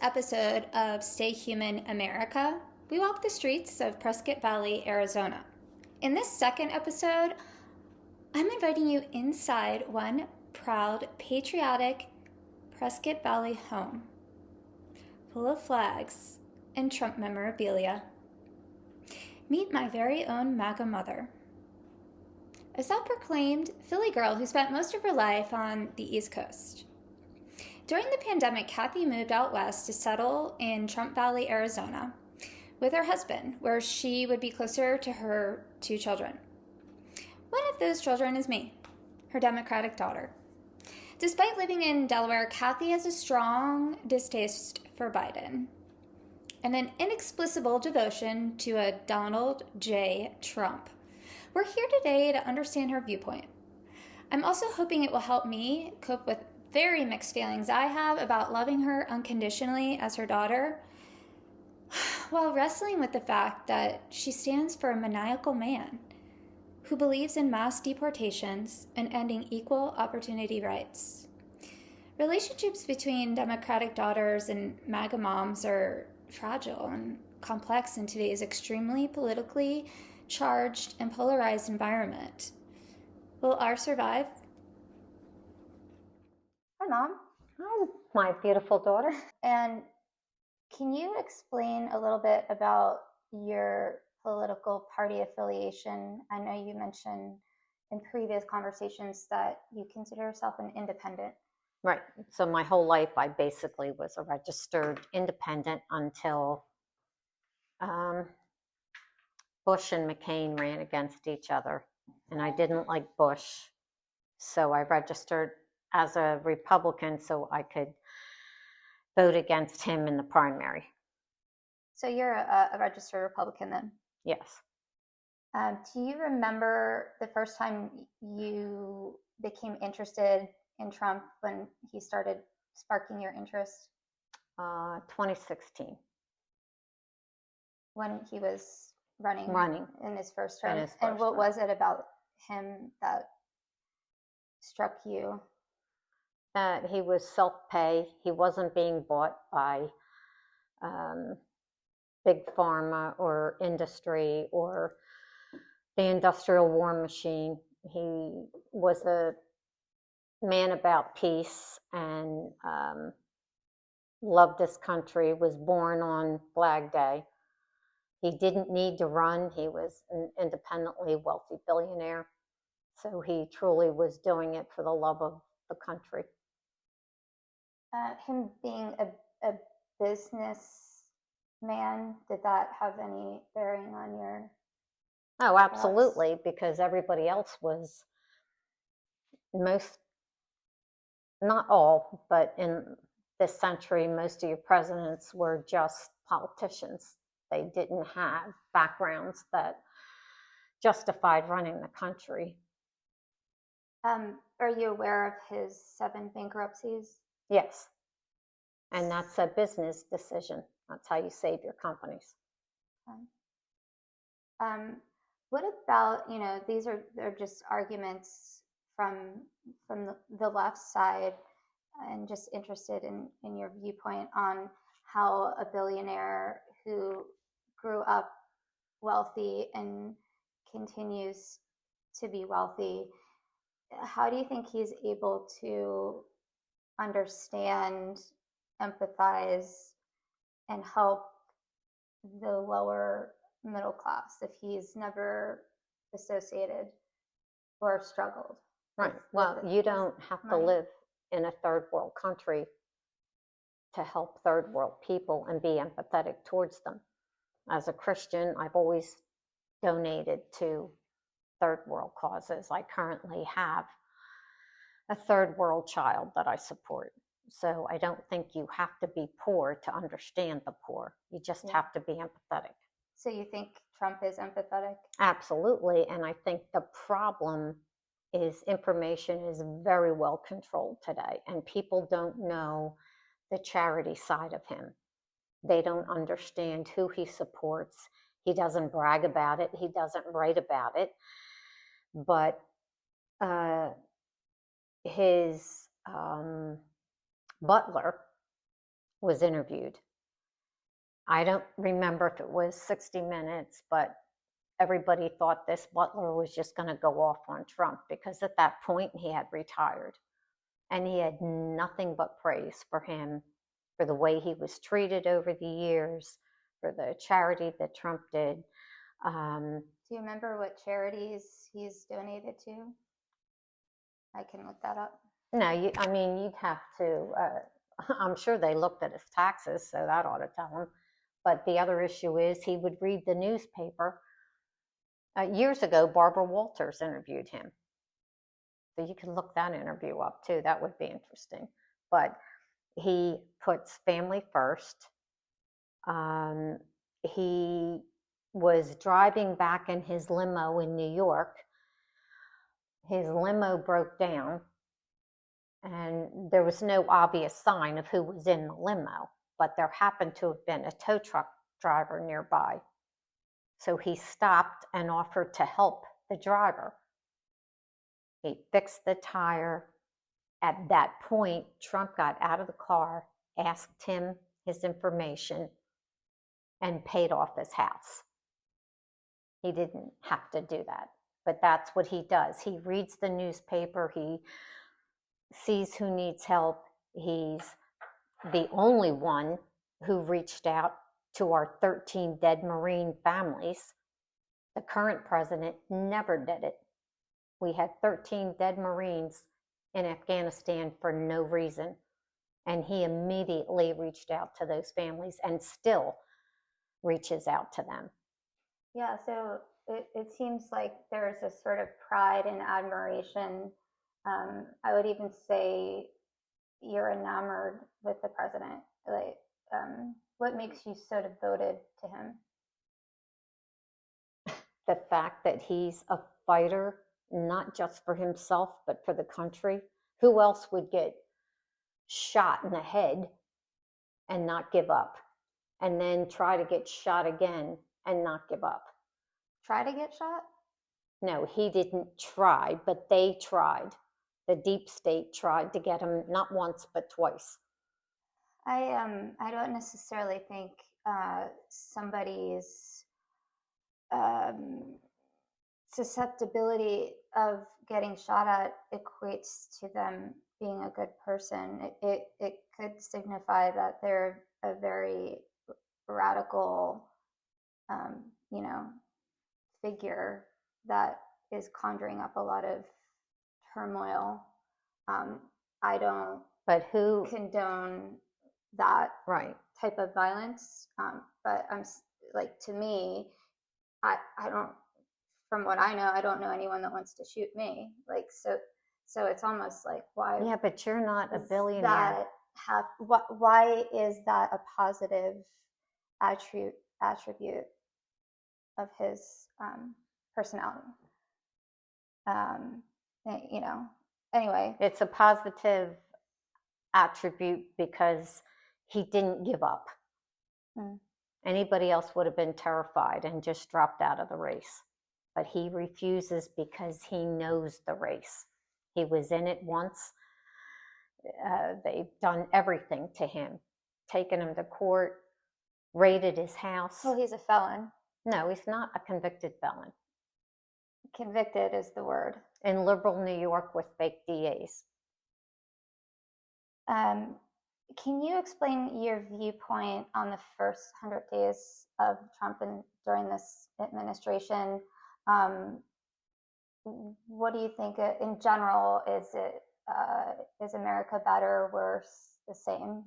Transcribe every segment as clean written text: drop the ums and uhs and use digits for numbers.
episode of Stay Human America, we walk the streets of Prescott Valley, Arizona. In this second episode, I'm inviting you inside one proud, patriotic Prescott Valley home, full of flags and Trump memorabilia. Meet my very own MAGA mother, a self-proclaimed Philly girl who spent most of her life on the East Coast. During the pandemic, Kathy moved out west to settle in Trump Valley, Arizona, with her husband, where she would be closer to her two children. One of those children is me, her Democratic daughter. Despite living in Delaware, Kathy has a strong distaste for Biden and an inexplicable devotion to a Donald J. Trump. We're here today to understand her viewpoint. I'm also hoping it will help me cope with very mixed feelings I have about loving her unconditionally as her daughter, while wrestling with the fact that she stands for a maniacal man who believes in mass deportations and ending equal opportunity rights. Relationships between Democratic daughters and MAGA moms are fragile and complex in today's extremely politically charged and polarized environment. Will ours survive? Hi, Mom. Hi, my beautiful daughter. And can you explain a little bit about your political party affiliation? I know you mentioned in previous conversations that you consider yourself an independent. Right. So my whole life, I basically was a registered independent until Bush and McCain ran against each other. And I didn't like Bush. So I registered as a Republican so I could vote against him in the primary. So you're a registered Republican then? Yes. Do you remember the first time you became interested in Trump when he started sparking your interest? 2016. When he was running in his first term. And what was it about him that struck you? That he was self-pay. He wasn't being bought by big pharma or industry or the industrial war machine. He was a man about peace and loved his country, was born on Flag Day. He didn't need to run. He was an independently wealthy billionaire. So he truly was doing it for the love of the country. Him being a businessman, did that have any bearing on your Oh, absolutely, because everybody else was not all, but in this century, most of your presidents were just politicians. They didn't have backgrounds that justified running the country. Are you aware of his 7 bankruptcies? Yes. And that's a business decision. That's how you save your companies. What about, these are just arguments from the left side, and just interested in your viewpoint on how a billionaire who grew up wealthy and continues to be wealthy, how do you think he's able to understand, empathize, and help the lower middle class if he's never associated or struggled? Right. Well, you don't have to live in a third world country to help third world people and be empathetic towards them. As a Christian, I've always donated to third world causes. I currently have a third world child that I support. So I don't think you have to be poor to understand the poor. You just have to be empathetic. So you think Trump is empathetic? Absolutely. And I think the problem is information is very well controlled today, and people don't know the charity side of him. They don't understand who he supports. He doesn't brag about it. He doesn't write about it. But his butler was interviewed. I don't remember if it was 60 Minutes, but everybody thought this Butler was just going to go off on Trump because at that point he had retired. And he had nothing but praise for him, for the way he was treated over the years, for the charity that Trump did. Do you remember what charities he's donated to? I can look that up. No, I mean, you'd have to, I'm sure they looked at his taxes, so that ought to tell him. But the other issue is he would read the newspaper. Years ago, Barbara Walters interviewed him. So you can look that interview up too. That would be interesting. But he puts family first. He was driving back in his limo in New York. His limo broke down, and there was no obvious sign of who was in the limo, but there happened to have been a tow truck driver nearby. So he stopped and offered to help the driver. He fixed the tire. At that point, Trump got out of the car, asked him his information, and paid off his house. He didn't have to do that, but that's what he does. He reads the newspaper. He sees who needs help. He's the only one who reached out to our 13 dead Marine families. The current president never did it. We had 13 dead Marines in Afghanistan for no reason. And he immediately reached out to those families and still reaches out to them. Yeah, so it seems like there's a sort of pride and admiration. I would even say you're enamored with the president. Like, what makes you so devoted to him? The fact that he's a fighter, not just for himself, but for the country. Who else would get shot in the head and not give up? And then try to get shot again and not give up? Try to get shot? No, he didn't try, but they tried. The deep state tried to get him not once, but twice. I don't necessarily think somebody's susceptibility of getting shot at equates to them being a good person. It could signify that they're a very radical, figure that is conjuring up a lot of turmoil. I don't condone that type of violence, but I'm like, to me, I don't, from what I know, I don't know anyone that wants to shoot me. Like, so it's almost like, why? Yeah, but you're not a billionaire. Why is that a positive attribute of his personality? Anyway. It's a positive attribute because he didn't give up. Anybody else would have been terrified and just dropped out of the race. But he refuses because he knows the race. He was in it once. They've done everything to him, taken him to court, raided his house. Well, he's a felon. No, he's not a convicted felon. Convicted is the word. In liberal New York with fake DAs. Can you explain your viewpoint on the first 100 days of Trump and during this administration? What do you think in general? Is America better, worse, the same?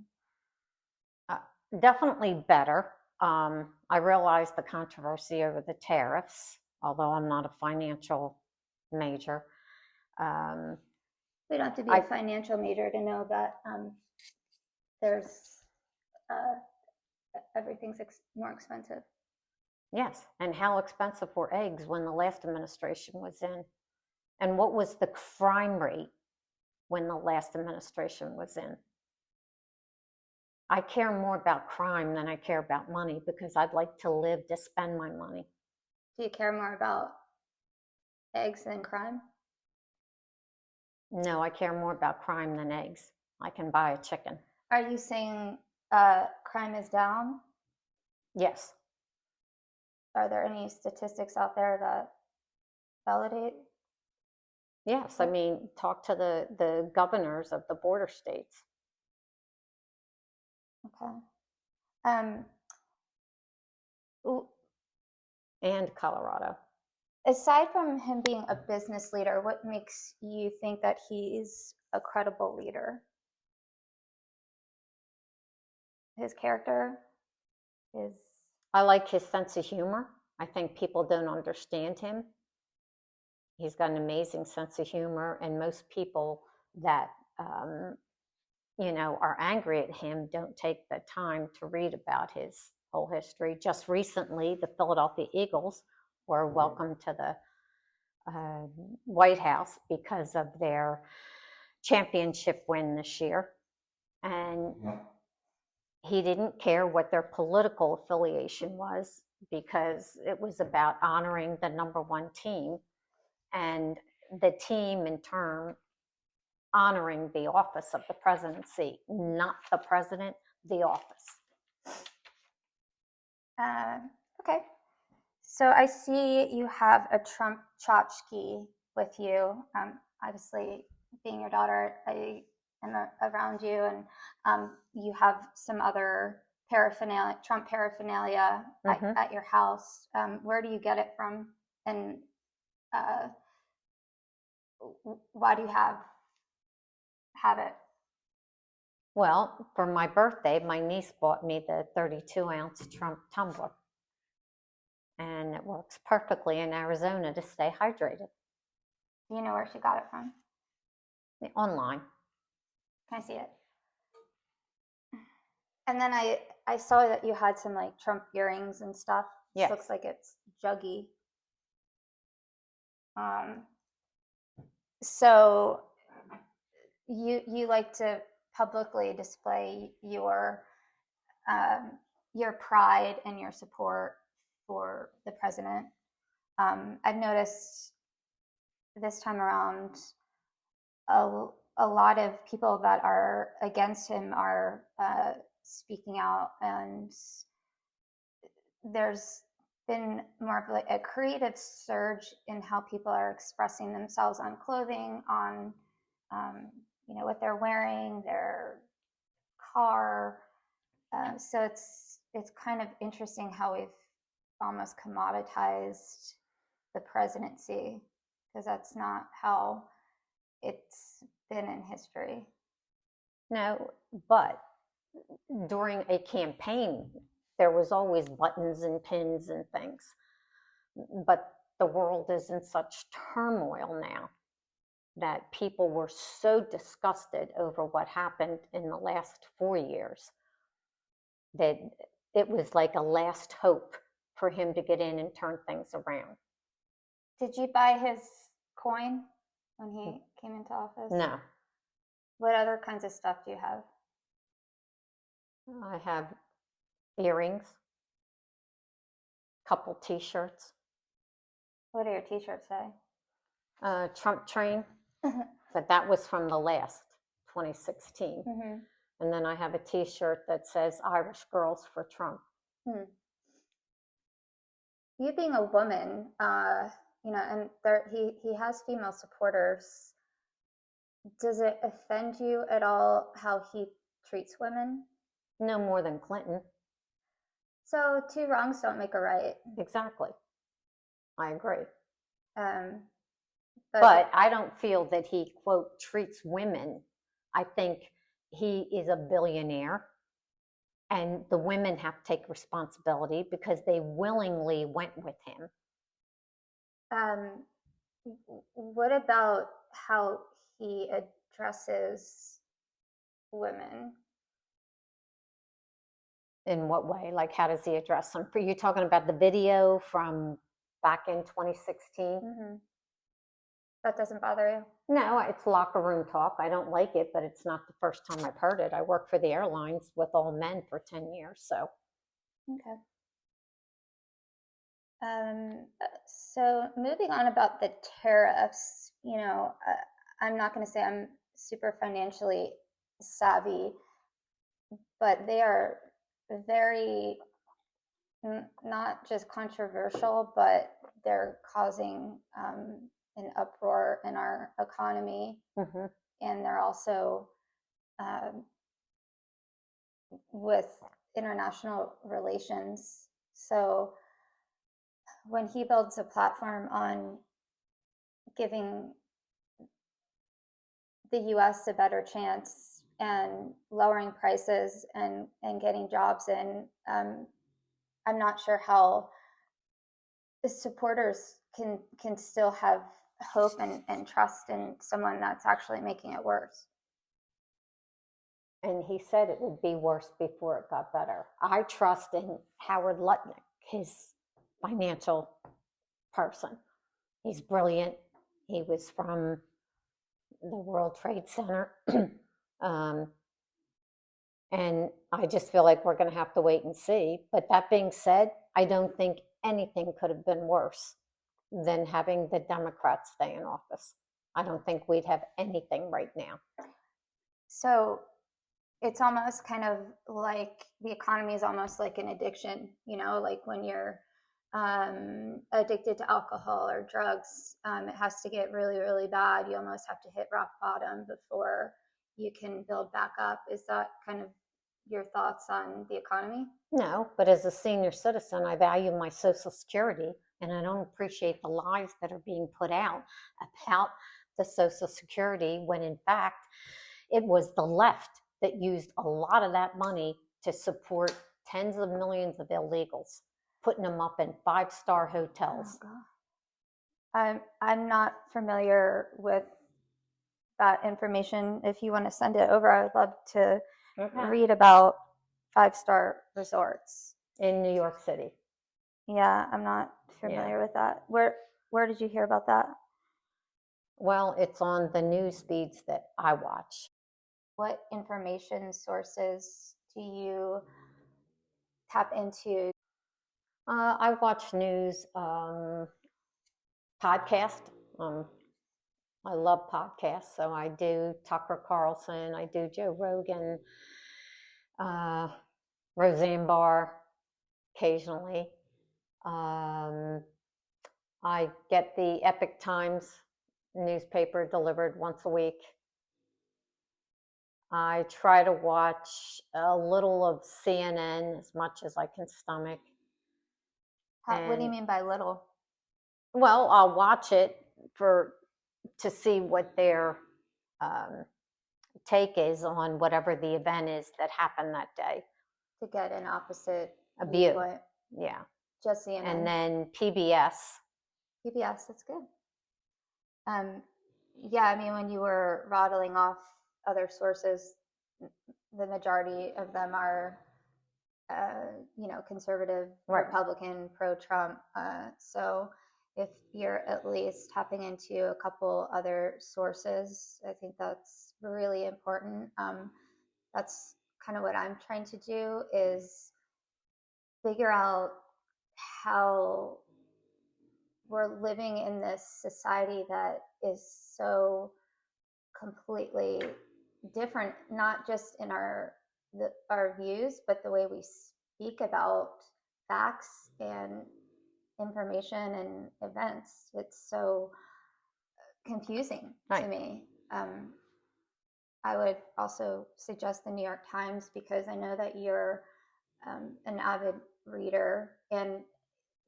Definitely better. I realize the controversy over the tariffs, although I'm not a financial major. We don't have to be a financial major to know that there's everything's more expensive. Yes, and how expensive were eggs when the last administration was in? And what was the crime rate when the last administration was in? I care more about crime than I care about money because I'd like to live to spend my money. Do you care more about eggs than crime? No, I care more about crime than eggs. I can buy a chicken. Are you saying crime is down? Yes. Are there any statistics out there that validate? Yes, I mean, talk to the governors of the border states. Okay. Um, And Colorado. Aside from him being a business leader, what makes you think that he's a credible leader? His character, his I like his sense of humor. I think people don't understand him. He's got an amazing sense of humor, and most people that are angry at him don't take the time to read about his whole history. Just recently, the Philadelphia Eagles were welcomed to the White House because of their championship win this year, and he didn't care what their political affiliation was because it was about honoring the number one team, and the team in turn honoring the office of the presidency, not the president, the office. Okay. So I see you have a Trump tchotchke with you. Obviously, being your daughter, I am around you, and you have some other paraphernalia, Trump paraphernalia at your house. Where do you get it from, and why do you have it? Well, for my birthday, my niece bought me the 32-ounce Trump tumbler, and it works perfectly in Arizona to stay hydrated. Do you know where she got it from? Online. Can I see it? And then I saw that you had some like Trump earrings and stuff. Yes. Looks like it's juggy. So you like to publicly display your pride and your support for the president. I've noticed this time around a lot of people that are against him are speaking out, and there's been more of like a creative surge in how people are expressing themselves on clothing, on what they're wearing, their car. So it's kind of interesting how we've almost commoditized the presidency, because that's not how it's been in history. No, but during a campaign, there was always buttons and pins and things. But the world is in such turmoil now that people were so disgusted over what happened in the last 4 years that it was like a last hope for him to get in and turn things around. Did you buy his coin when he came into office? No. What other kinds of stuff do you have? I have earrings, couple t-shirts. What do your t-shirts say? Trump train, but that was from the last 2016. And then I have a t-shirt that says Irish Girls for Trump. You being a woman, and he has female supporters. Does it offend you at all how he treats women? No more than Clinton. So 2 wrongs don't make a right. Exactly. I agree. But I don't feel that he, quote, treats women. I think he is a billionaire, and the women have to take responsibility because they willingly went with him. What about how he addresses women? In what way? Like, how does he address them? Are you talking about the video from back in 2016? That doesn't bother you? No, it's locker room talk. I don't like it, but it's not the first time I've heard it. I worked for the airlines with all men for 10 years, so. Okay. So moving on about the tariffs, I'm not going to say I'm super financially savvy, but they are very not just controversial, but they're causing an uproar in our economy, Mm-hmm. and they're also um, with international relations. So when he builds a platform on giving the US a better chance and lowering prices and getting jobs in, I'm not sure how the supporters can still have hope and trust in someone that's actually making it worse. And he said it would be worse before it got better. I trust in Howard Lutnick, his financial person. He's brilliant. He was from the World Trade Center. um, and I just feel like we're going to have to wait and see. But that being said, I don't think anything could have been worse than having the Democrats stay in office. I don't think we'd have anything right now. So it's almost kind of like the economy is almost like an addiction, like when you're addicted to alcohol or drugs, it has to get really, really bad. You almost have to hit rock bottom before you can build back up. Is that kind of your thoughts on the economy? No, but as a senior citizen, I value my Social Security, and I don't appreciate the lies that are being put out about the Social Security when, in fact, it was the left that used a lot of that money to support tens of millions of illegals, putting them up in five-star hotels. I'm not familiar with that information. If you want to send it over, I would love to read about five-star resorts in New York City. Yeah, I'm not familiar with that. Where did you hear about that? Well, it's on the news feeds that I watch. What information sources do you tap into? I watch news, podcast. I love podcasts, so I do Tucker Carlson, I do Joe Rogan, Roseanne Barr occasionally. I get the Epic Times newspaper delivered once a week. I try to watch a little of CNN as much as I can stomach. What do you mean by little? Well, I'll watch it to see what their take is on whatever the event is that happened that day. To get an opposite view. Yeah. Just CNN. And then PBS. PBS, that's good. Yeah, I mean, when you were rattling off other sources, the majority of them are, conservative, right, Republican, pro-Trump. So if you're at least tapping into a couple other sources, I think that's really important. That's kind of what I'm trying to do, is figure out how we're living in this society that is so completely different, not just in our views, but the way we speak about facts and information and events. It's so confusing, right, to me. I would also suggest the New York Times, because I know that you're an avid reader, and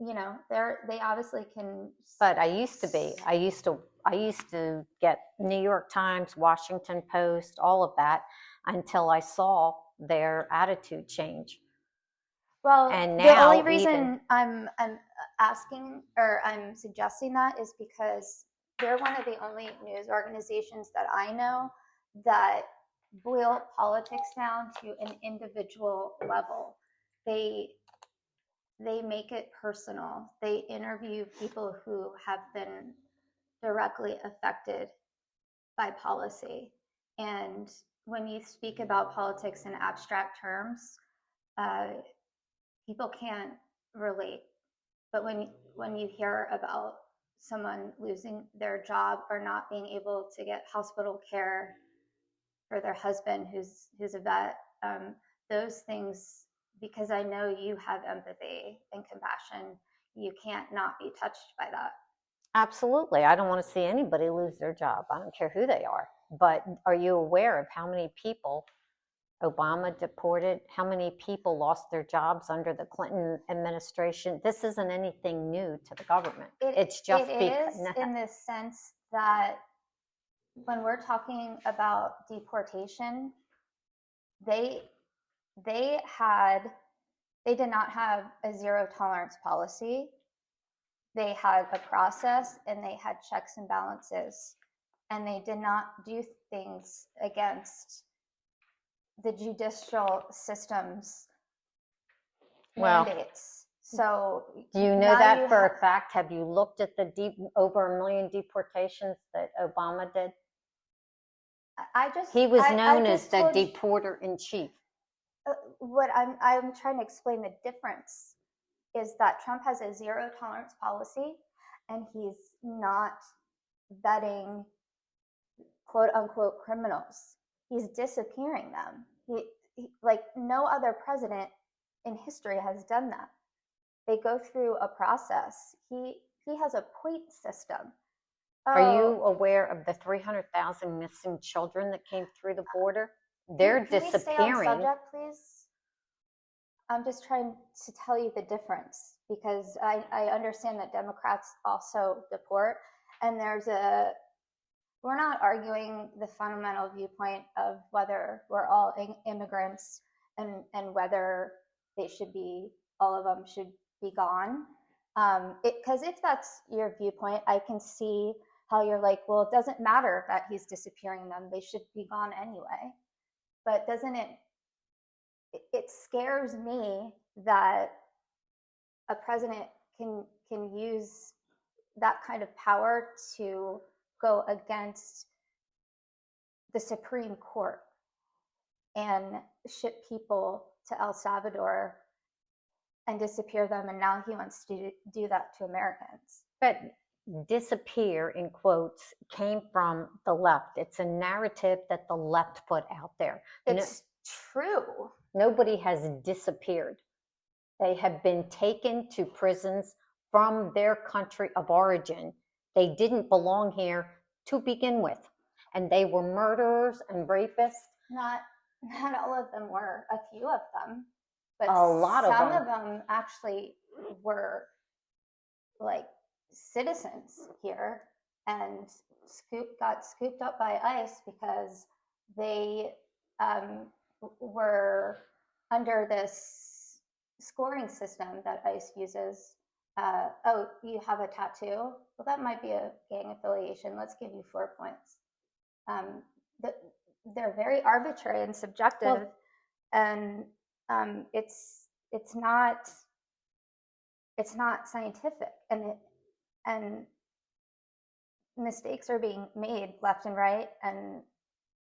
they obviously can. But I used to be. I used to get New York Times, Washington Post, all of that, until I saw their attitude change. Well, and now the only reason I'm asking, or I'm suggesting that, is because they're one of the only news organizations that I know that boil politics down to an individual level. They make it personal. They interview people who have been directly affected by policy. And when you speak about politics in abstract terms, people can't relate. But when you hear about someone losing their job or not being able to get hospital care for their husband who's a vet, those things, because I know you have empathy and compassion, you can't not be touched by that. Absolutely. I don't want to see anybody lose their job. I don't care who they are. But are you aware of how many people Obama deported? How many people lost their jobs under the Clinton administration? This isn't anything new to the government. It's just it is in the sense that when we're talking about deportation, they did not have a zero tolerance policy. They had a process and they had checks and balances, and they did not do things against the judicial system's mandates. So do you know that for a fact? Have you looked at the over 1 million deportations that Obama did? He was known as the deporter in chief. What I'm trying to explain, the difference is that Trump has a zero tolerance policy, and he's not vetting quote unquote criminals. He's disappearing them. He like no other president in history has done that. They go through a process. He has a point system. Are you aware of the 300,000 missing children that came through the border? They're disappearing. Can we stay on subject, please? I'm just trying to tell you the difference, because I understand that Democrats also deport, and we're not arguing the fundamental viewpoint of whether we're all immigrants and whether all of them should be gone. Because if that's your viewpoint, I can see how you're like, well, it doesn't matter that he's disappearing them. They should be gone anyway. But it scares me that a president can use that kind of power to go against the Supreme Court and ship people to El Salvador and disappear them, and now he wants to do that to Americans. But disappear, in quotes, came from the left. It's a narrative that the left put out there. It's true. Nobody has disappeared. They have been taken to prisons from their country of origin. They didn't belong here to begin with. And they were murderers and rapists. Not all of them were. A few of them. But some of them actually were like citizens here and got scooped up by ICE because they were under this scoring system that ICE uses. Oh, you have a tattoo? Well, that might be a gang affiliation. Let's give you 4 points. They're very arbitrary and subjective, and it's not scientific, and mistakes are being made left and right, and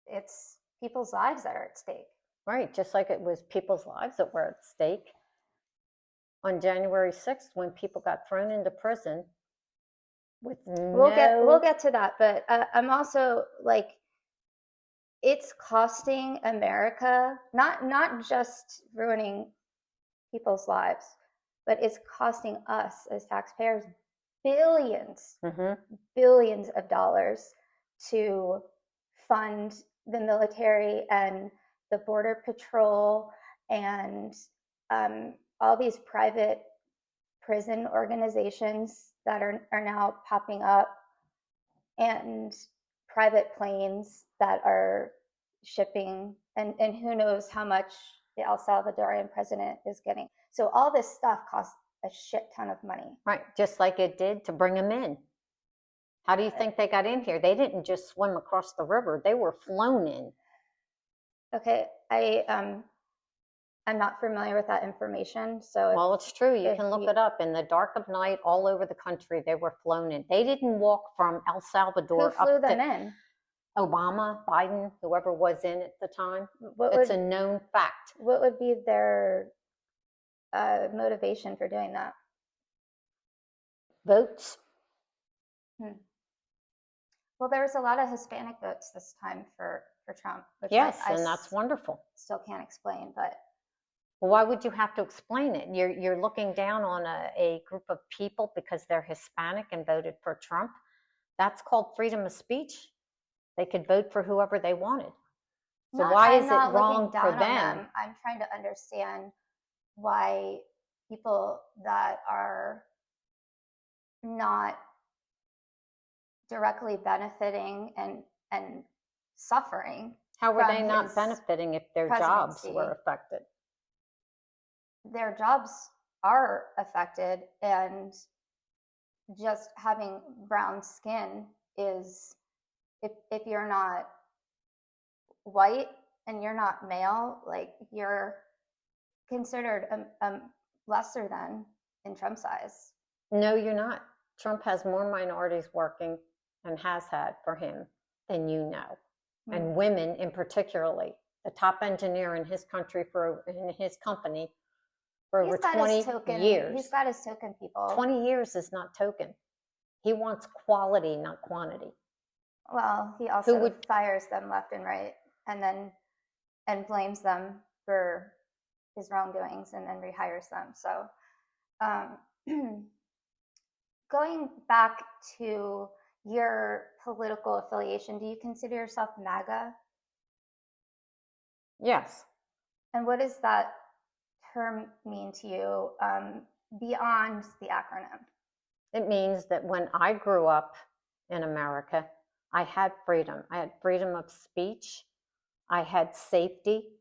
it's people's lives that are at stake. Right, just like it was people's lives that were at stake on January 6th when people got thrown into prison with We'll get to that, but I'm also like, it's costing America, not just ruining people's lives, but it's costing us as taxpayers billions of dollars to fund the military and the Border Patrol and all these private prison organizations that are now popping up, and private planes that are shipping, and who knows how much the El Salvadorian president is getting. So all this stuff costs a shit ton of money. Right, just like it did to bring them in. How do you think they got in here? They didn't just swim across the river. They were flown in. Okay, I'm not familiar with that information. So well, it's true. You can look it up. In the dark of night, all over the country, they were flown in. They didn't walk from El Salvador. Who flew them in? Obama, Biden, whoever was in at the time. It's a known fact. What would be their motivation for doing that? Votes. Well, there was a lot of Hispanic votes this time for Trump, which Yes, I and that's wonderful. still can't explain. But Well, why would you have to explain it? You're looking down on a group of people because they're Hispanic and voted for Trump. That's called freedom of speech. They could vote for whoever they wanted. So why is it wrong for them? I'm trying to understand why people that are not directly benefiting and suffering. How were they not benefiting if their jobs were affected? Their jobs are affected, and just having brown skin is, if you're not white and you're not male, like, you're considered a lesser than in Trump's eyes. No, you're not. Trump has more minorities working and has had for him than you know. And women in particularly. The top engineer in his country in his company for over 20 years. He's got his token people. 20 years is not token. He wants quality, not quantity. Well, he also fires them left and right, and blames them for his wrongdoings, and then rehires them. So, going back to your political affiliation, do you consider yourself MAGA? Yes. And what does that term mean to you, beyond the acronym? It means that when I grew up in America, I had freedom. I had freedom of speech. I had safety.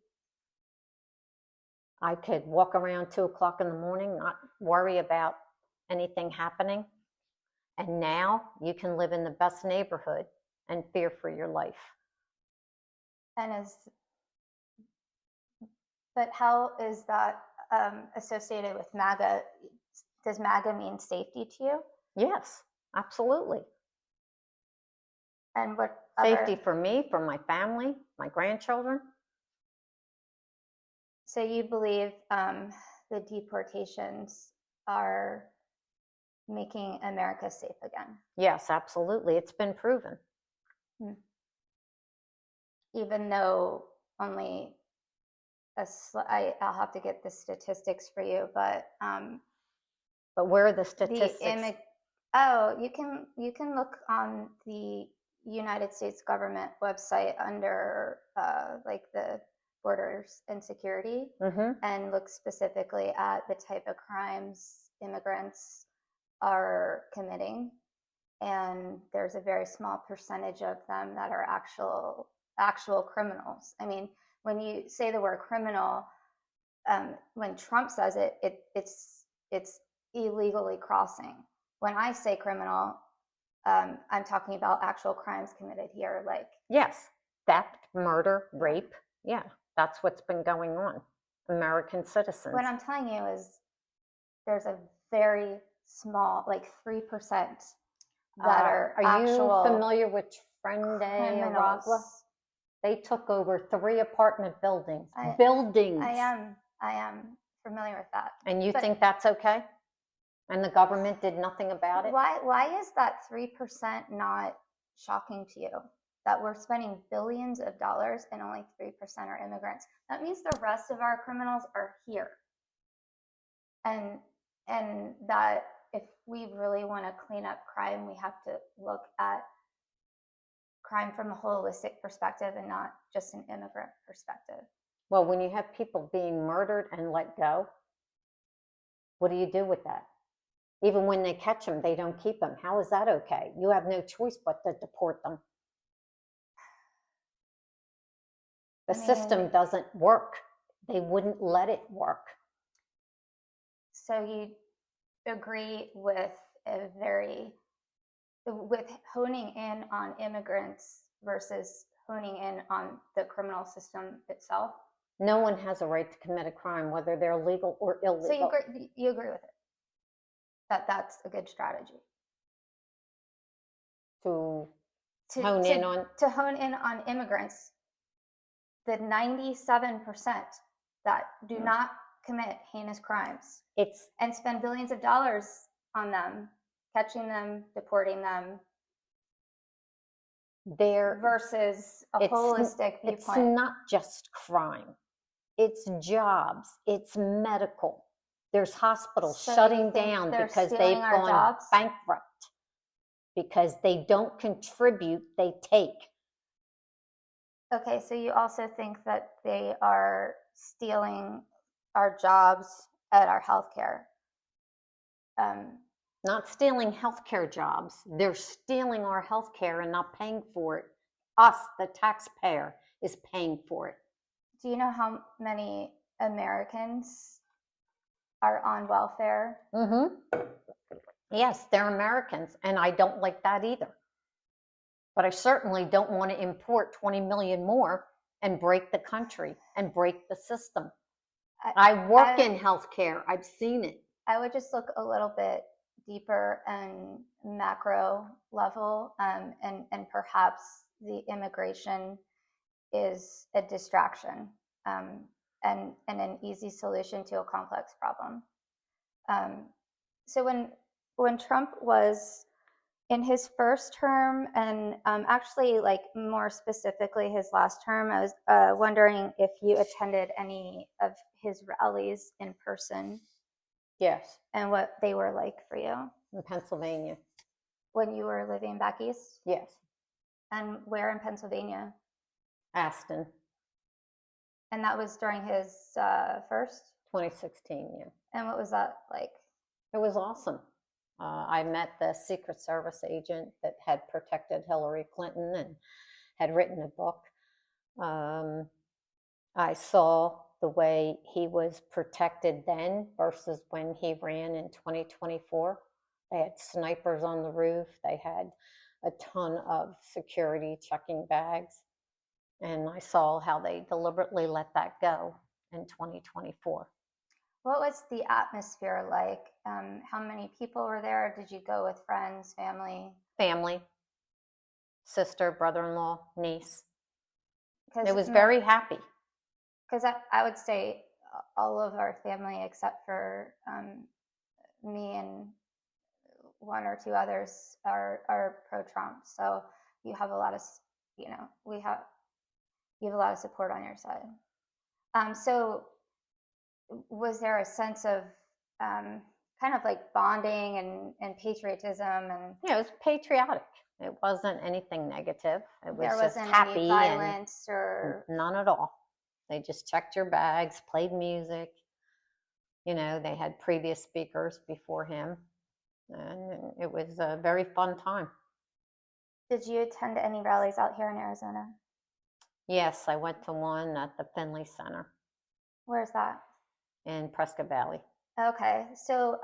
I could walk around 2 o'clock in the morning, not worry about anything happening. And now you can live in the best neighborhood and fear for your life. But how is that associated with MAGA? Does MAGA mean safety to you? Yes, absolutely. And what safety for me, for my family, my grandchildren. So you believe the deportations are making America safe again? Yes, absolutely. It's been proven. Even though only I'll have to get the statistics for you, but where are the statistics? You can look on the United States government website under like the borders and security, and look specifically at the type of crimes immigrants are committing, and there's a very small percentage of them that are actual criminals. I mean, when you say the word criminal, when Trump says it's illegally crossing. When I say criminal, I'm talking about actual crimes committed here, like theft, murder, rape. Yeah, that's what's been going on. American citizens. What I'm telling you is there's a very small, like 3%, that are actual. Are you familiar with Friend Day Aragua? They took over 3 apartment buildings. I am familiar with that. And you think that's okay? And the government did nothing about it? Why is that 3% not shocking to you? That we're spending billions of dollars and only 3% are immigrants. That means the rest of our criminals are here. And that if we really want to clean up crime, we have to look at crime from a holistic perspective and not just an immigrant perspective. Well, when you have people being murdered and let go, what do you do with that? Even when they catch them, they don't keep them. How is that okay? You have no choice but to deport them. The system doesn't work. They wouldn't let it work. So you agree with honing in on immigrants versus honing in on the criminal system itself? No one has a right to commit a crime, whether they're legal or illegal. So you agree with it? That's a good strategy. To hone in on immigrants, the 97% that do not commit heinous crimes, and spend billions of dollars on them, catching them, deporting them. versus a holistic viewpoint. It's not just crime. It's jobs. It's medical. There's hospitals shutting down because they've gone bankrupt. Because they don't contribute, they take. Okay, so you also think that they are stealing our jobs at our healthcare? Not stealing healthcare jobs. They're stealing our healthcare and not paying for it. Us, the taxpayer, is paying for it. Do you know how many Americans are on welfare? Mm-hmm. Yes, they're Americans, and I don't like that either. But I certainly don't want to import 20 million more and break the country and break the system. I work in healthcare. I've seen it. I would just look a little bit deeper and macro level, and perhaps the immigration is a distraction, and an easy solution to a complex problem. So when Trump was in his first term, and actually, like, more specifically his last term, I was wondering if you attended any of his rallies in person. Yes. And what they were like for you. In Pennsylvania. When you were living back east? Yes. And where in Pennsylvania? Aston. And that was during his first? 2016, yeah. And what was that like? It was awesome. I met the Secret Service agent that had protected Hillary Clinton and had written a book. I saw the way he was protected then versus when he ran in 2024. They had snipers on the roof. They had a ton of security checking bags. And I saw how they deliberately let that go in 2024. What was the atmosphere like? How many people were there? Did you go with friends, family? Family, sister, brother-in-law, niece. It was very happy. Because I would say all of our family, except for me and one or two others, are pro-Trump. So you have a lot of, you have a lot of support on your side. So was there a sense of kind of like bonding and patriotism? And yeah, it was patriotic. It wasn't anything negative. It was there wasn't happy any violence or none at all. They just checked your bags, played music. They had previous speakers before him, and it was a very fun time. Did you attend any rallies out here in Arizona? Yes, I went to one at the Finley Center. Where's that? In Prescott Valley. Okay, so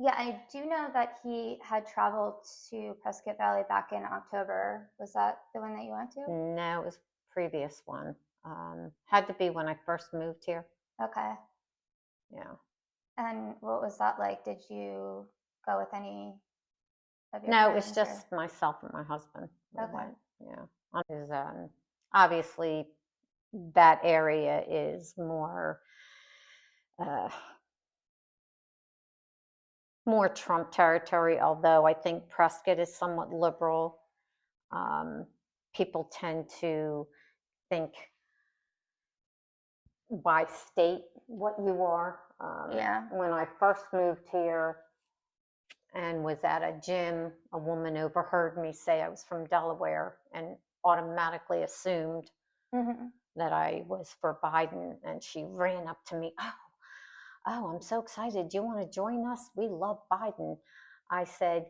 yeah, I do know that he had traveled to Prescott Valley back in October. Was that the one that you went to? No, it was a previous one. Had to be when I first moved here. Okay. Yeah. And what was that like? Did you go with any of your No, friends? it was just myself and my husband. Okay. Yeah. Because obviously that area is more Trump territory, although I think Prescott is somewhat liberal. People tend to think by state what you are. Yeah. When I first moved here and was at a gym, a woman overheard me say I was from Delaware and automatically assumed that I was for Biden. And she ran up to me, oh, I'm so excited. Do you want to join us? We love Biden. I said,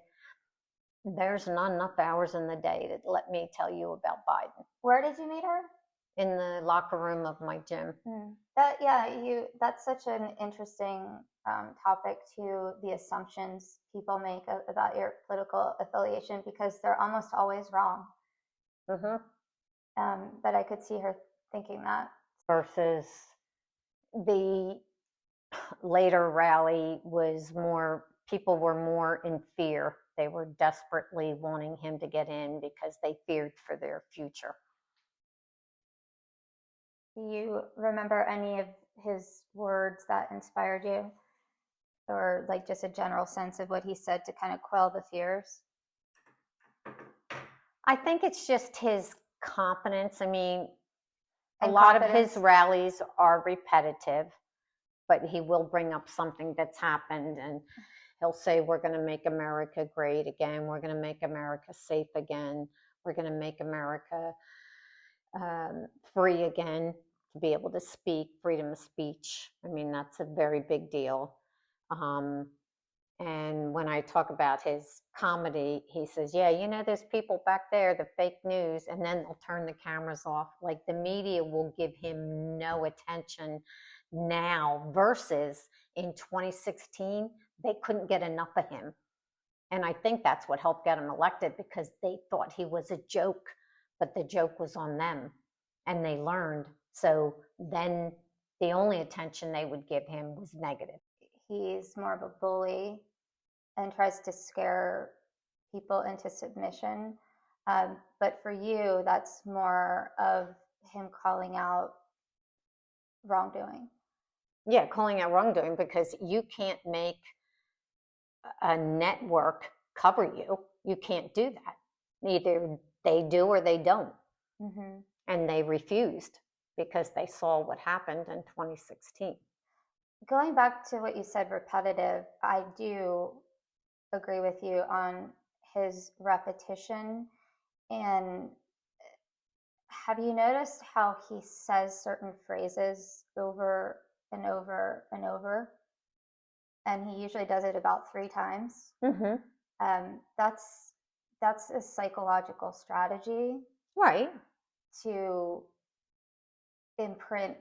there's not enough hours in the day to let me tell you about Biden. Where did you meet her? In the locker room of my gym. That's such an interesting topic, to the assumptions people make about your political affiliation, because they're almost always wrong. But I could see her thinking that. Versus the later rally was more, people were more in fear. They were desperately wanting him to get in because they feared for their future. Do you remember any of his words that inspired you? Or like just a general sense of what he said to kind of quell the fears? I think it's just his confidence. I mean, a And lot of his confidence. rallies are repetitive, but he will bring up something that's happened, and he'll say, we're going to make America great again. We're going to make America safe again. We're going to make America free again, to be able to speak, freedom of speech. I mean, that's a very big deal. And when I talk about his comedy, he says, yeah, you know, there's people back there, the fake news, and then they'll turn the cameras off. Like, the media will give him no attention now, versus in 2016, they couldn't get enough of him. And I think that's what helped get him elected, because they thought he was a joke, but the joke was on them, and they learned. So then the only attention they would give him was negative. He's more of a bully and tries to scare people into submission. But for you, that's more of him calling out wrongdoing. Yeah, calling out wrongdoing, because you can't make a network cover you. You can't do that. Either they do or they don't. Mm-hmm. And they refused, because they saw what happened in 2016. Going back to what you said, repetitive, I do agree with you on his repetition. And have you noticed how he says certain phrases over and over and over? And he usually does it about 3 times. Mm-hmm. That's a psychological strategy, Right. to imprint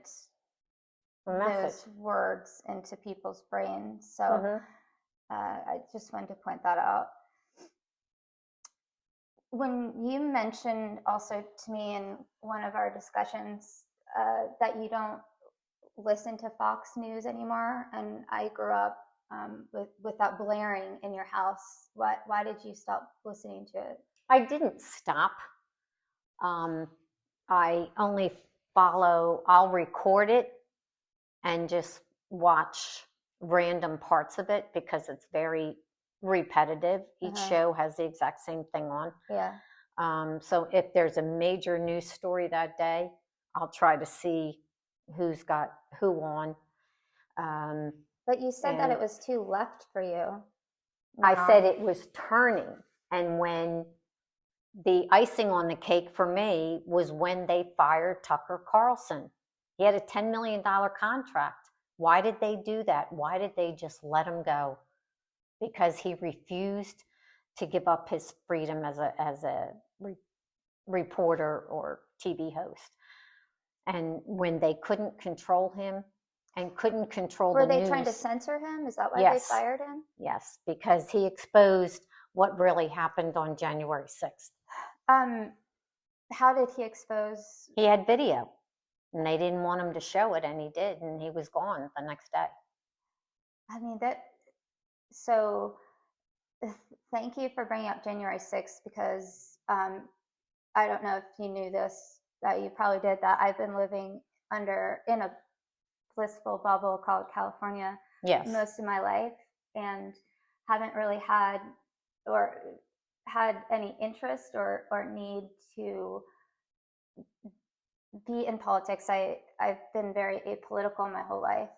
Message. those words into people's brains. So Mm-hmm. I just wanted to point that out. When you mentioned also to me in one of our discussions that you don't listen to Fox News anymore, and I grew up with that blaring in your house. Why did you stop listening to it? I didn't stop. I only follow, I'll record it and just watch random parts of it, because it's very repetitive. Each show has the exact same thing on. Yeah. So if there's a major news story that day, I'll try to see who's got who on. But you said that it was too left for you. I said it was turning. And when the icing on the cake for me was when they fired Tucker Carlson. He had a $10 million contract. Why did they do that? Why did they just let him go? Because he refused to give up his freedom as a reporter or TV host. And when they couldn't control him and couldn't control the news. Were they trying to censor him? Is that why they fired him? Yes, because he exposed what really happened on January 6th. How did he expose? He had video, and they didn't want him to show it, and he did, and he was gone the next day. I mean, so thank you for bringing up January 6th, because I don't know if you knew this, you probably did, that I've been living in a blissful bubble called California most of my life, and haven't really had any interest or need to be in politics. I've been very apolitical my whole life.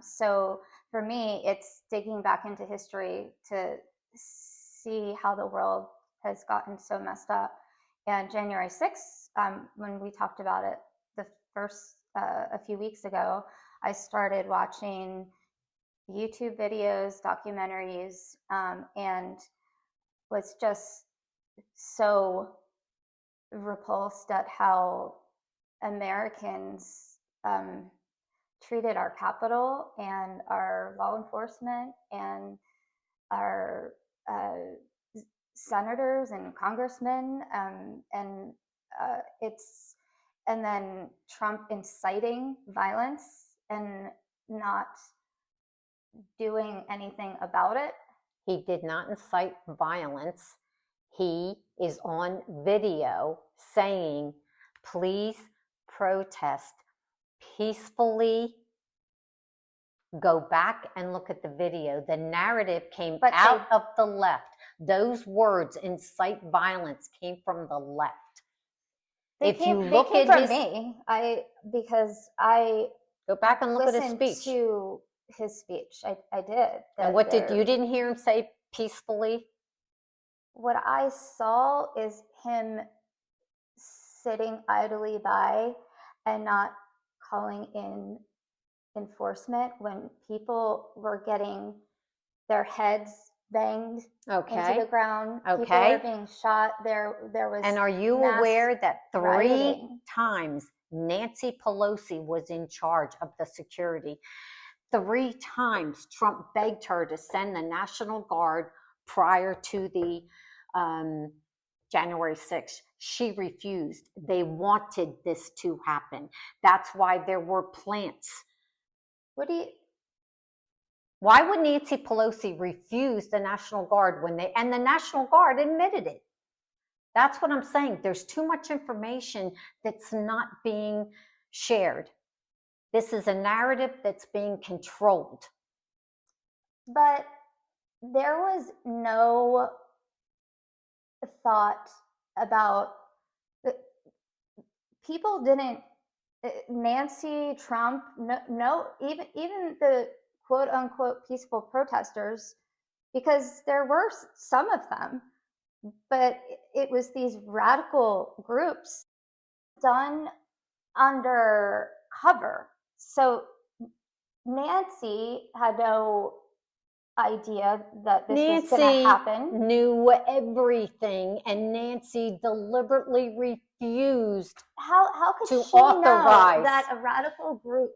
So for me, it's digging back into history to see how the world has gotten so messed up. And January 6th, when we talked about it the first a few weeks ago, I started watching YouTube videos, documentaries, and was just so repulsed at how Americans treated our Capitol and our law enforcement and our senators and congressmen, and then Trump inciting violence and not doing anything about it. He did not incite violence. He is on video saying, please protest peacefully Go back and look at the video. The narrative came But out of the left. Those words, incite violence, came from the left. They came from me. Because I go back and look at his speech. Listened to his speech. I did. And what you didn't hear him say peacefully? What I saw is him sitting idly by and not calling in enforcement when people were getting their heads banged into the ground. People were being shot. There was. And are you aware that 3 times Nancy Pelosi was in charge of the security? 3 times Trump begged her to send the National Guard prior to the January 6th. She refused. They wanted this to happen. That's why there were plants. Why would Nancy Pelosi refuse the National Guard and the National Guard admitted it? That's what I'm saying. There's too much information that's not being shared. This is a narrative that's being controlled. But there was no thought about people didn't. Nancy, Trump, no, even the quote unquote peaceful protesters, because there were some of them, but it was these radical groups done under cover. So Nancy had no idea that this was going to happen. Nancy knew everything, and Nancy deliberately refused how could to she authorize know that a radical group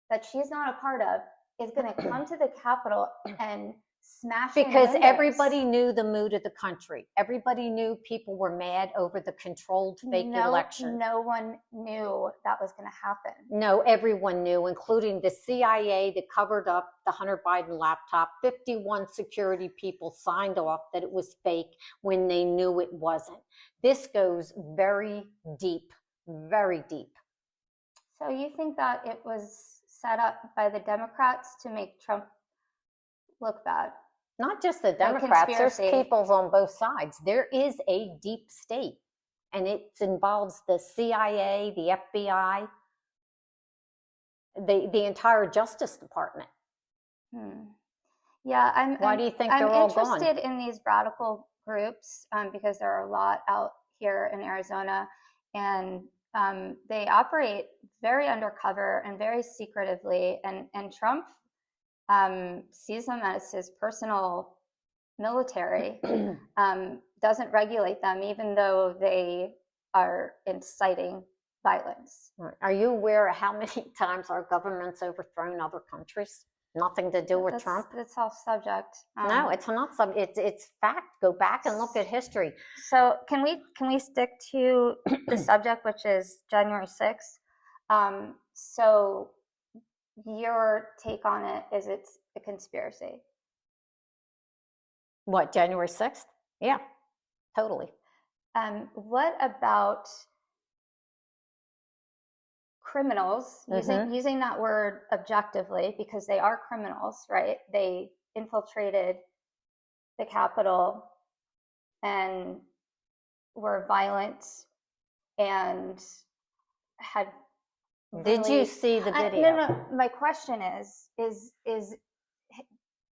that she's not a part of is going to come to the Capitol and smash because everybody knew the mood of the country. Everybody knew people were mad over the controlled fake election. No one knew that was going to happen. No, everyone knew, including the CIA that covered up the Hunter Biden laptop. 51 security people signed off that it was fake when they knew it wasn't. This goes very deep, very deep. So you think that it was set up by the Democrats to make Trump look bad? Not just the Democrats, there's peoples on both sides. There is a deep state, and it involves the CIA, the FBI, the entire Justice Department. Yeah, why do you think they're all gone? I'm interested in these radical groups because there are a lot out here in Arizona, and they operate very undercover and very secretively, and Trump sees them as his personal military, doesn't regulate them, even though they are inciting violence. Are you aware of how many times our government's overthrown other countries? Nothing to do with Trump? It's off subject. No, it's not it's fact. Go back and look at history. So can we stick to the subject, which is January 6th? So your take on it is it's a conspiracy. What, January 6th? Yeah, totally. What about criminals, using that word objectively, because they are criminals, right? They infiltrated the Capitol and were violent and had. Did you see the video? No. My question is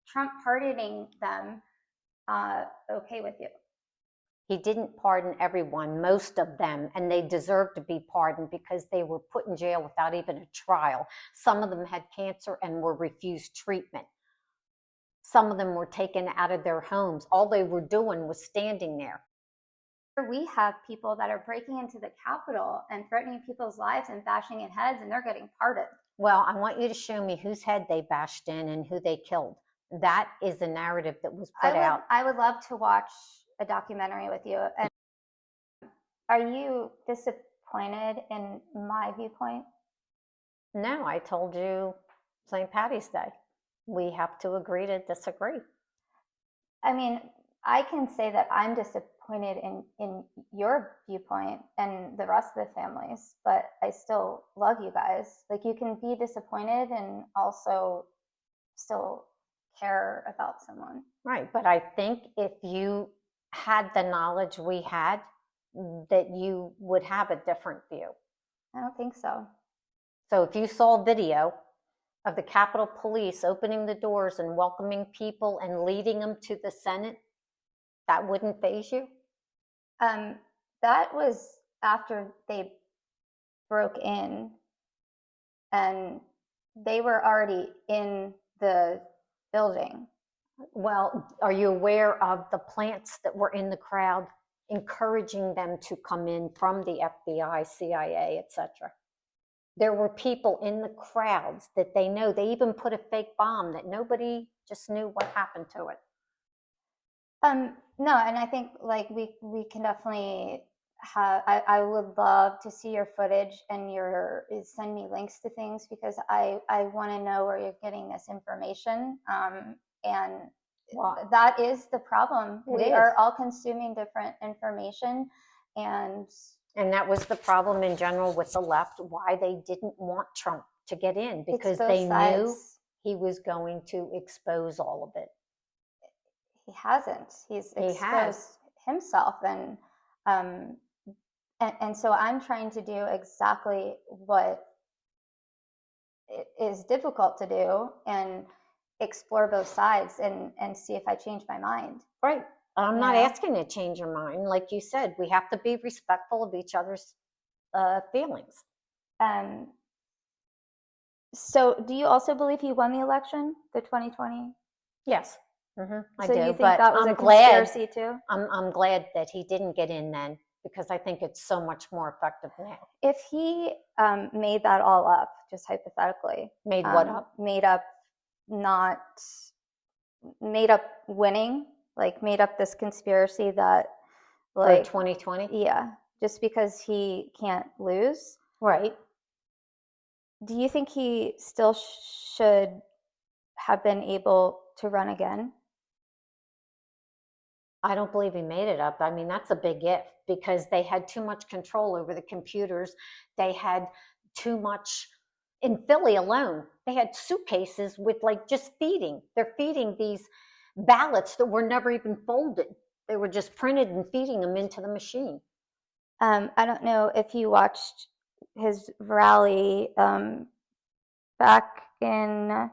Trump pardoning them okay with you? He didn't pardon everyone, most of them, and they deserve to be pardoned because they were put in jail without even a trial. Some of them had cancer and were refused treatment. Some of them were taken out of their homes. All they were doing was standing there. We have people that are breaking into the Capitol and threatening people's lives and bashing in heads, and they're getting pardoned. Well, I want you to show me whose head they bashed in and who they killed. That is the narrative that was put out. I would love to watch a documentary with you. And are you disappointed in my viewpoint? No, I told you St. Patty's Day. We have to agree to disagree. I mean, I can say that I'm disappointed in your viewpoint and the rest of the families, but I still love you guys. Like, you can be disappointed and also still care about someone. Right. But I think if you had the knowledge we had, that you would have a different view. I don't think so. So if you saw video of the Capitol Police opening the doors and welcoming people and leading them to the Senate, that wouldn't faze you? That was after they broke in, and they were already in the building. Well, are you aware of the plants that were in the crowd, encouraging them to come in from the FBI, CIA, etc.? There were people in the crowds that they know. They even put a fake bomb that nobody just knew what happened to it. No, and I think like we can definitely have. I would love to see your footage and send me links to things, because I want to know where you're getting this information. And Wow. that is the problem. It We is. are all consuming different information, and that was the problem in general with the left, why they didn't want Trump to get in, because they knew he was going to expose all of it. He hasn't. He's exposed himself, and so I'm trying to do exactly what is difficult to do, and explore both sides, and see if I change my mind. Right. I'm not asking to change your mind. Like you said, we have to be respectful of each other's feelings. So do you also believe he won the election, the 2020? Yes. I so do. You think but that was I'm a conspiracy too? I'm glad that he didn't get in then, because I think it's so much more effective now. If he made that all up, just hypothetically. Made what up? Made up winning, like made up this conspiracy that, like, for 2020? Yeah, just because he can't lose. Right. Do you think he still should have been able to run again? I don't believe he made it up. I mean, that's a big if, because they had too much control over the computers. They had too much, in Philly alone, they had suitcases with like just feeding. They're feeding these ballots that were never even folded. They were just printed and feeding them into the machine. I don't know if you watched his rally back in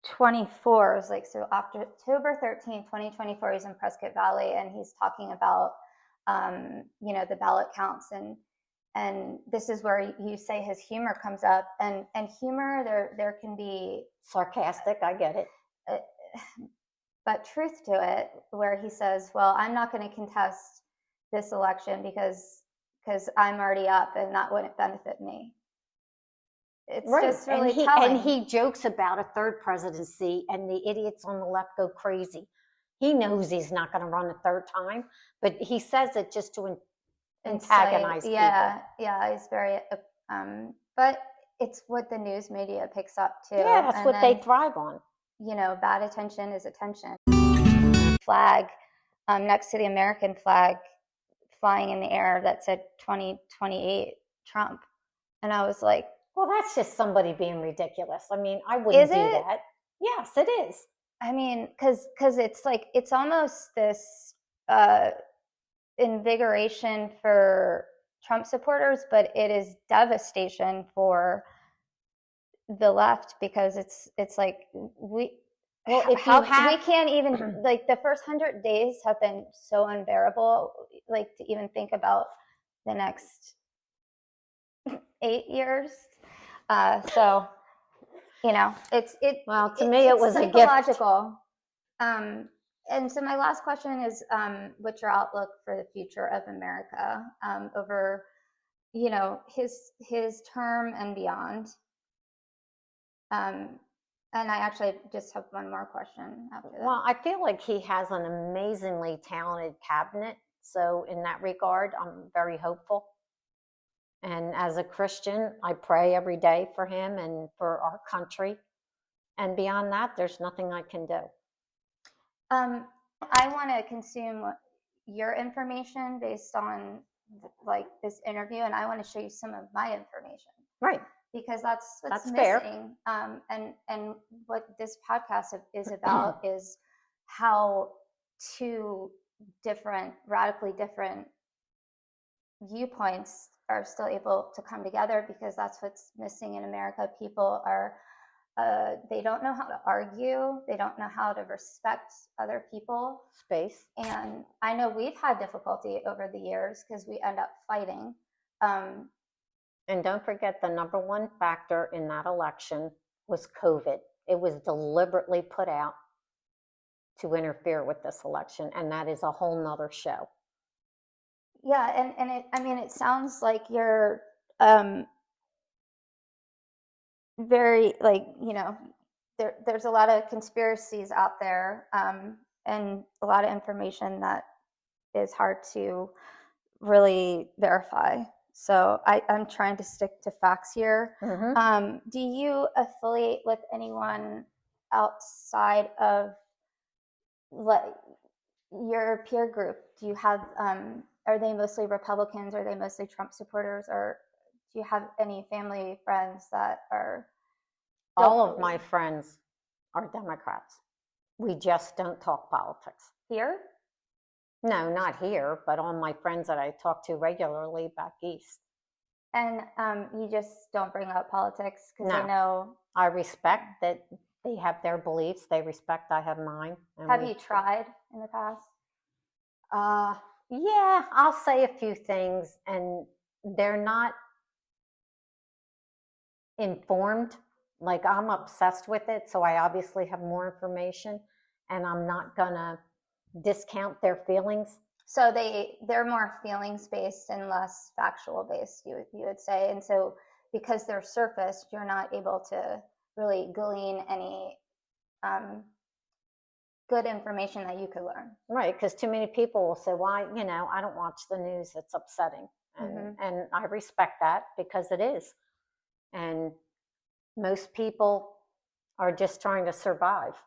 24. It was like, so after October 13th, 2024, he's in Prescott Valley, and he's talking about the ballot counts, and this is where you say his humor comes up, and humor, there can be sarcastic, I get it, but truth to it, where he says, well, I'm not going to contest this election because I'm already up and that wouldn't benefit me. It's right. Just really telling. And he jokes about a third presidency, and the idiots on the left go crazy. He knows he's not going to run a third time, but he says it just to antagonize people. Yeah, he's very, but it's what the news media picks up too. Yeah, that's what they thrive on. Bad attention is attention. Flag next to the American flag flying in the air that said 2028 Trump. And I was like, well, that's just somebody being ridiculous. I mean, I wouldn't do that. Yes, it is. I mean, because it's like, it's almost this invigoration for Trump supporters, but it is devastation for the left, because it's like we can't even, like, the first 100 days have been so unbearable, like, to even think about the next 8 years. So well, to me it was psychological. A gift. And so my last question is, what's your outlook for the future of America over his term and beyond? And I actually just have one more question after that. Well, I feel like he has an amazingly talented cabinet. So in that regard, I'm very hopeful. And as a Christian, I pray every day for him and for our country. And beyond that, there's nothing I can do. I want to consume your information based on like this interview, and I want to show you some of my information. Right. because that's what's That's missing. fair. And what this podcast is about is how two different, radically different viewpoints are still able to come together, because that's what's missing in America. People are they don't know how to argue. They don't know how to respect other people. Space. And I know we've had difficulty over the years because we end up fighting. And don't forget, the number one factor in that election was COVID. It was deliberately put out to interfere with this election, and that is a whole nother show. Yeah, and it sounds like you're very, like, there's a lot of conspiracies out there, and a lot of information that is hard to really verify. So I'm trying to stick to facts here. Do you affiliate with anyone outside of your peer group? Do you have are they mostly Republicans? Are they mostly Trump supporters? Or do you have any family, friends that are? All of my friends are Democrats. We just don't talk politics. Here? No, not here, but all my friends that I talk to regularly back east. And you just don't bring up politics because No. they know. I respect that they have their beliefs. They respect I have mine. Have you tried in the past? Yeah, I'll say a few things, and they're not informed. Like, I'm obsessed with it, so I obviously have more information, and I'm not gonna discount their feelings. So they're more feelings based and less factual based, you would say. And so because they're surface, you're not able to really glean any good information that you could learn. Right, because too many people will say, well, I don't watch the news, it's upsetting. And I respect that, because it is. And most people are just trying to survive.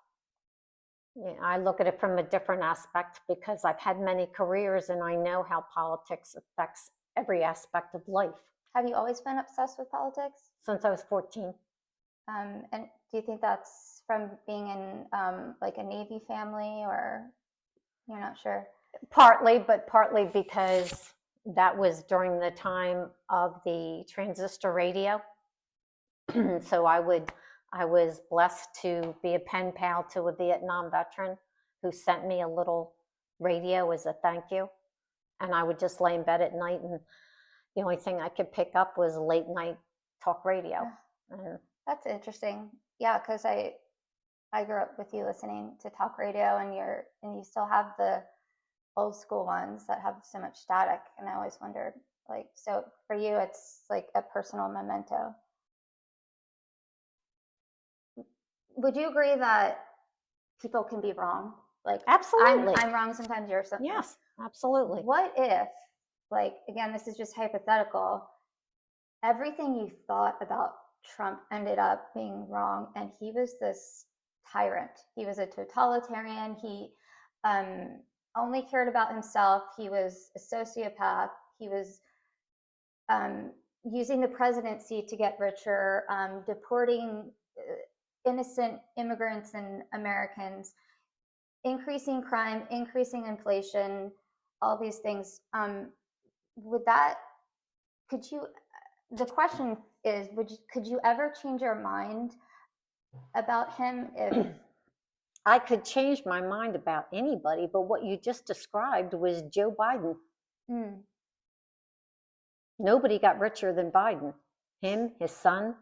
I look at it from a different aspect, because I've had many careers and I know how politics affects every aspect of life. Have you always been obsessed with politics? Since I was 14. And do you think that's from being in like a Navy family, or you're not sure? Partly, but partly because that was during the time of the transistor radio. So I was blessed to be a pen pal to a Vietnam veteran who sent me a little radio as a thank you. And I would just lay in bed at night, and the only thing I could pick up was late night talk radio. That's interesting. Yeah, because I grew up with you listening to talk radio, and you still have the old school ones that have so much static. And I always wondered, like, so for you, it's like a personal memento. Would you agree that people can be wrong? Like, absolutely, I'm wrong sometimes, you're something. Yes, absolutely. What if, like, again, this is just hypothetical, everything you thought about Trump ended up being wrong, and he was this tyrant. He was a totalitarian. He only cared about himself. He was a sociopath. He was using the presidency to get richer, deporting innocent immigrants and Americans, increasing crime, increasing inflation, all these things. The question is, could you ever change your mind about him? If I could change my mind about anybody, but what you just described was Joe Biden. Nobody got richer than Biden. Him, his son,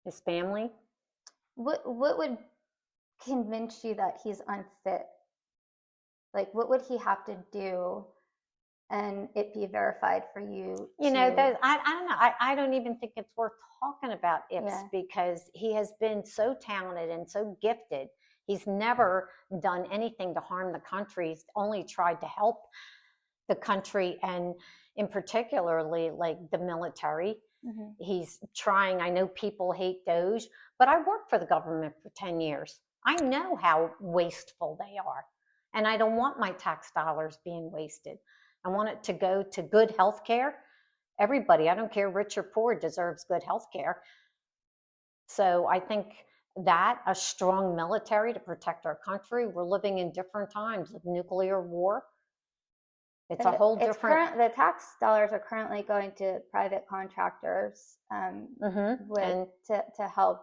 his family. What would convince you that he's unfit? Like, what would he have to do and it be verified for you? I don't know. I don't even think it's worth talking about ifs, because he has been so talented and so gifted. He's never done anything to harm the country. He's only tried to help the country, and in particularly, like, the military. He's trying. I know people hate Doge, but I worked for the government for 10 years. I know how wasteful they are, and I don't want my tax dollars being wasted. I want it to go to good health care Everybody, I don't care rich or poor, deserves good health care. So I think that a strong military to protect our country. We're living in different times of nuclear war. It's a whole different. The tax dollars are currently going to private contractors to help.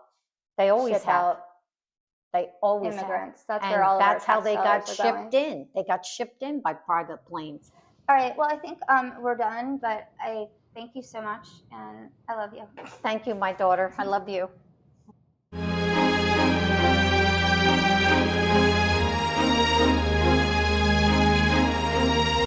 They always have. They always immigrants. have. That's where all of our that's how they got shipped in. They got shipped in by private planes. All right. Well, I think we're done, but I thank you so much, and I love you. Thank you, my daughter. I love you.